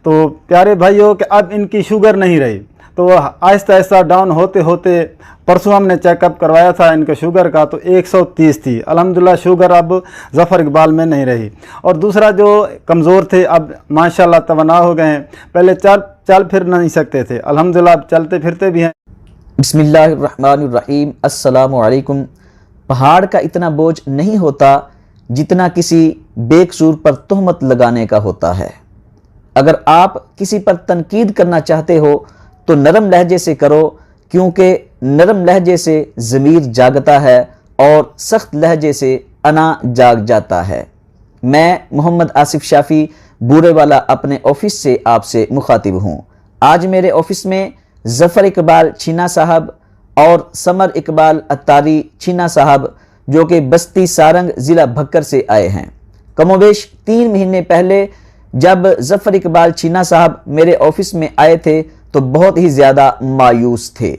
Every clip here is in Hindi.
तो प्यारे भाइयों कि अब इनकी शुगर नहीं रही, तो आहिस्ता आहिस्ता डाउन होते होते परसों हमने चेकअप करवाया था इनके शुगर का, तो 130 थी। अल्हम्दुलिल्लाह शुगर अब ज़फ़र इकबाल में नहीं रही। और दूसरा जो कमज़ोर थे अब माशाल्लाह तवाना हो गए हैं, पहले चल फिर नहीं सकते थे, अल्हम्दुलिल्लाह अब चलते फिरते भी हैं। बिस्मिल्लाहिर्रहमानिर्रहीम, अस्सलामु अलैकुम। पहाड़ का इतना बोझ नहीं होता जितना किसी बेकसूर पर तोहमत लगाने का होता है। अगर आप किसी पर तनकीद करना चाहते हो तो नरम लहजे से करो, क्योंकि नरम लहजे से ज़मीर जागता है और सख्त लहजे से अना जाग जाता है। मैं मोहम्मद आसिफ शाफ़ी बूरेवाला अपने ऑफिस से आपसे मुखातिब हूँ। आज मेरे ऑफिस में ज़फ़र इकबाल छीना साहब और समर इकबाल अत्तारी छीना साहब, जो कि बस्ती सारंग ज़िला भक्कर से आए हैं। कमोबेश 3 महीने पहले जब ज़फ़र इकबाल छीना साहब मेरे ऑफिस में आए थे तो बहुत ही ज़्यादा मायूस थे।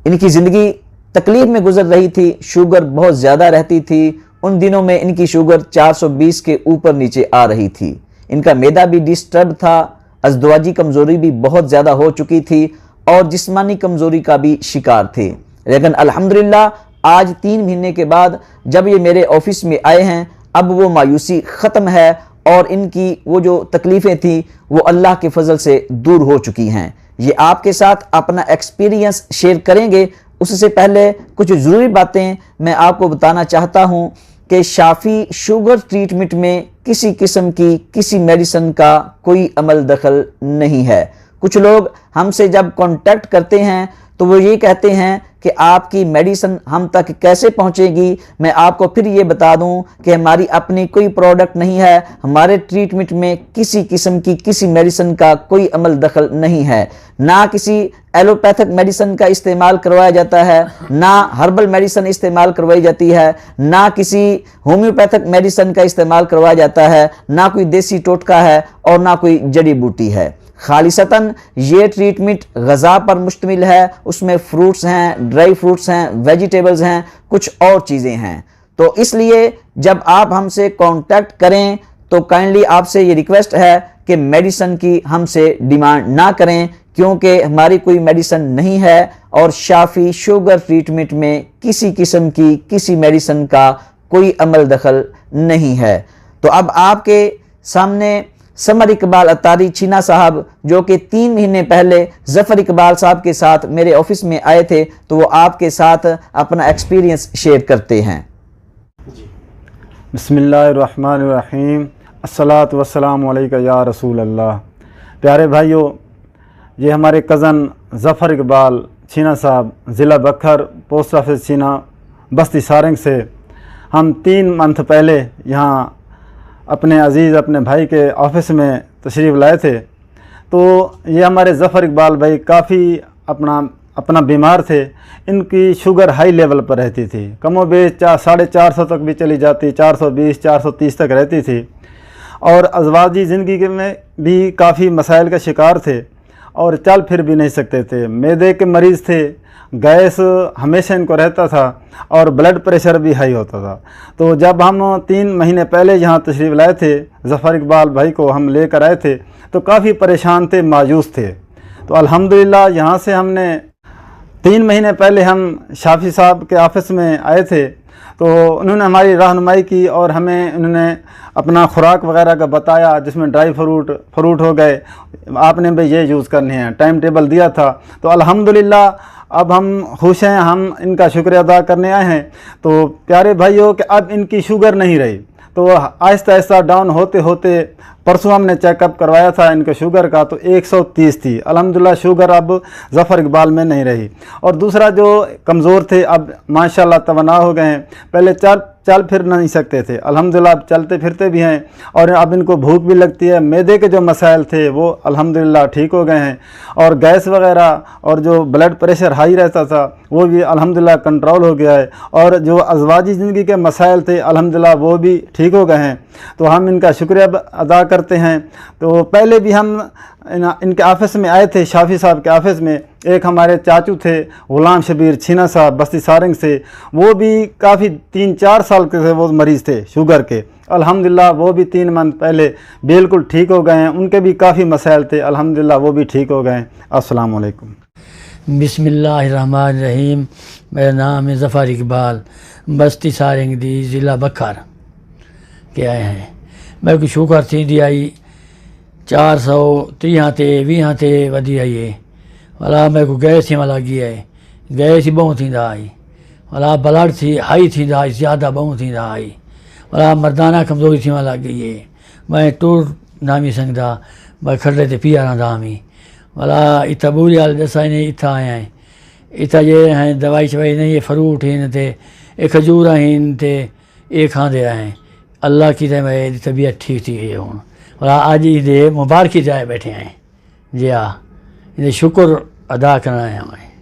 इनकी ज़िंदगी तकलीफ़ में गुजर रही थी, शुगर बहुत ज़्यादा रहती थी। उन दिनों में इनकी शुगर 420 के ऊपर नीचे आ रही थी। इनका मैदा भी डिस्टर्ब था, अज़दवाजी कमज़ोरी भी बहुत ज़्यादा हो चुकी थी और जिस्मानी कमज़ोरी का भी शिकार थे। लेकिन अल्हम्दुलिल्लाह आज 3 महीने के बाद जब ये मेरे ऑफिस में आए हैं, अब वो मायूसी ख़त्म है और इनकी वो जो तकलीफ़ें थी वो अल्लाह के फजल से दूर हो चुकी हैं। ये आपके साथ अपना एक्सपीरियंस शेयर करेंगे। उससे पहले कुछ ज़रूरी बातें मैं आपको बताना चाहता हूँ कि शाफ़ी शुगर ट्रीटमेंट में किसी किस्म की किसी मेडिसिन का कोई अमल दखल नहीं है। कुछ लोग हमसे जब कांटेक्ट करते हैं तो वो ये कहते हैं कि आपकी मेडिसिन हम तक कैसे पहुंचेगी। मैं आपको फिर ये बता दूं कि हमारी अपनी कोई प्रोडक्ट नहीं है, हमारे ट्रीटमेंट में किसी किस्म की किसी मेडिसिन का कोई अमल दखल नहीं है। ना किसी एलोपैथिक मेडिसिन का इस्तेमाल करवाया जाता है, ना हर्बल मेडिसिन इस्तेमाल करवाई जाती है, ना किसी होम्योपैथिक मेडिसिन का इस्तेमाल करवाया जाता है, ना कोई देसी टोटका है और ना कोई जड़ी बूटी है। खालिसतन ये ट्रीटमेंट ग़ज़ा पर मुश्तमिल है। उसमें फ्रूट्स हैं, ड्राई फ्रूट्स हैं, वेजिटेबल्स हैं, कुछ और चीज़ें हैं। तो इसलिए जब आप हमसे कांटेक्ट करें तो काइंडली आपसे ये रिक्वेस्ट है कि मेडिसिन की हमसे डिमांड ना करें, क्योंकि हमारी कोई मेडिसिन नहीं है और शाफ़ी शुगर ट्रीटमेंट में किसी किस्म की किसी मेडिसिन का कोई अमल दखल नहीं है। तो अब आपके सामने समर इकबाल अत्तारी छीना साहब, जो कि 3 महीने पहले ज़फ़र इकबाल साहब के साथ मेरे ऑफिस में आए थे, तो वो आपके साथ अपना एक्सपीरियंस शेयर करते हैं। बिस्मिल्लाहिर्रहमानिर्रहीम, अस्सलातु वस्सलामु अलैका या रसूल अल्लाह। प्यारे भाइयों, ये हमारे कज़न ज़फ़र इकबाल छीना साहब ज़िला बखर, पोस्ट ऑफिस छीना, बस्ती सारंग से हम 3 मंथ पहले यहाँ अपने अज़ीज़ अपने भाई के ऑफिस में तशरीफ़ लाए थे। तो ये हमारे ज़फ़र इकबाल भाई काफ़ी अपना बीमार थे। इनकी शुगर हाई लेवल पर रहती थी, कमोबेश 450 तक भी चली जाती, 420 430 तक रहती थी। और अज़वाजी ज़िंदगी में भी काफ़ी मसाइल का शिकार थे और चल फिर भी नहीं सकते थे। मैदे के मरीज़ थे, गैस हमेशा इनको रहता था और ब्लड प्रेशर भी हाई होता था। तो जब हम 3 महीने पहले यहाँ तशरीफ़ लाए थे, ज़फ़र इकबाल भाई को हम लेकर आए थे, तो काफ़ी परेशान थे, मायूस थे। तो अल्हम्दुलिल्लाह यहाँ से हमने 3 महीने पहले हम शाफ़ी साहब के ऑफिस में आए थे, तो उन्होंने हमारी रहनुमाई की और हमें उन्होंने अपना खुराक वगैरह का बताया, जिसमें ड्राई फ्रूट हो गए, आपने भाई ये यूज़ करने हैं, टाइम टेबल दिया था। तो अल्हम्दुलिल्लाह अब हम खुश हैं, हम इनका शुक्रिया अदा करने आए हैं। तो प्यारे भाइयों कि अब इनकी शुगर नहीं रही, तो आहिस्ता आहिस्ता डाउन होते होते परसों हमने चेकअप करवाया था इनके शुगर का, तो 130 थी। अल्हम्दुलिल्लाह शुगर अब ज़फ़र इकबाल में नहीं रही। और दूसरा जो कमज़ोर थे अब माशाल्लाह तवाना हो गए हैं, पहले चल फिर नहीं सकते थे, अल्हम्दुलिल्लाह अब चलते फिरते भी हैं और अब इनको भूख भी लगती है। मैदे के जो मसाइल थे वो अल्हम्दुलिल्लाह ठीक हो गए हैं और गैस वगैरह और जो ब्लड प्रेशर हाई रहता था वो भी अल्हम्दुलिल्लाह कंट्रोल हो गया है और जो अज़वाजी ज़िंदगी के मसाइल थे अल्हम्दुलिल्लाह वो भी ठीक हो गए हैं। तो हम इनका शुक्रिया अदा करते हैं। तो पहले भी हम इनके ऑफिस में आए थे, शाफ़ी साहब के ऑफिस में। एक हमारे चाचू थे ग़ुलाम शबीर छीना साहब बस्ती सारंग से, वो भी काफ़ी 3-4 साल के थे, वो मरीज़ थे शुगर के, अल्हम्दुलिल्लाह वो भी 3 मंथ पहले बिल्कुल ठीक हो गए हैं। उनके भी काफ़ी मसाइल थे, अल्हम्दुलिल्लाह वो भी ठीक हो गए हैं। अस्सलाम वालेकुम। बिस्मिल्लाहिर्रहमानिर्रहीम। मेरा नाम है ज़फ़र इकबाल, बस्ती सारंगदी, ज़िला बखर के आए हैं। मेरे को शुगर थी आई 430 ते 20 ते वधी आई है। भला मेरे को गैस थी लगी है, गैस बहुत थींदा आई। भला ब्लड थी हाई थींदा आई, ज़्यादा बहुत थींदा आई। भला मर्दाना कमज़ोरी थी लगी है। मैं टूर नामी संगदा मैं खड़े ते पिया रहंदा हमी। भला इतना बुरी हाल दसा ने इतना आया है। इतना ये हैं दवाई शवाई नहीं, ये फ्रूट हैं ते ये खजूर हैं ते ये खाते हैं। अल्लाह की तरह मेरी तबीयत ठीक थी गई हूँ। भला आज ये मुबारकी जाए बैठे हैं जी। हाँ, ये शुक्र अदा करना है हमें।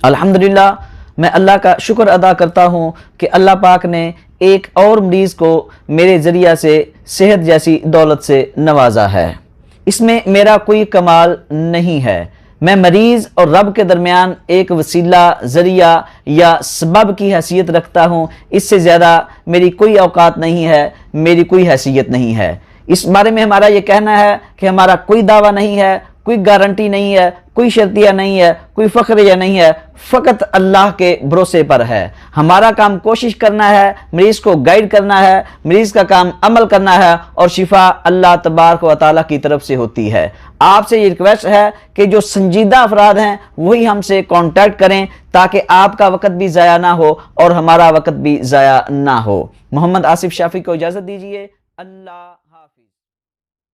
अल्हम्दुलिल्लाह, मैं अल्लाह का शुक्र अदा करता हूँ कि अल्लाह पाक ने एक और मरीज़ को मेरे ज़रिया से सेहत जैसी दौलत से नवाजा है। इसमें मेरा कोई कमाल नहीं है। मैं मरीज़ और रब के दरमियान एक वसीला, ज़रिया या सबब की हैसियत रखता हूँ। इससे ज़्यादा मेरी कोई औकात नहीं है, मेरी कोई हैसियत नहीं है। इस बारे में हमारा ये कहना है कि हमारा कोई दावा नहीं है, कोई गारंटी नहीं है, कोई शर्तिया नहीं है, कोई फ़ख्रिया नहीं है, फ़कत अल्लाह के भरोसे पर है। हमारा काम कोशिश करना है, मरीज़ को गाइड करना है, मरीज़ का काम अमल करना है और शिफा अल्लाह तबारक व तआला की तरफ से होती है। आपसे ये रिक्वेस्ट है कि जो संजीदा अफराद हैं वही हमसे कांटेक्ट करें ताकि आपका वक़्त भी ज़ाया ना हो और हमारा वक़्त भी ज़ाया ना हो। मोहम्मद आसिफ शाफी को इजाज़त दीजिए। अल्लाह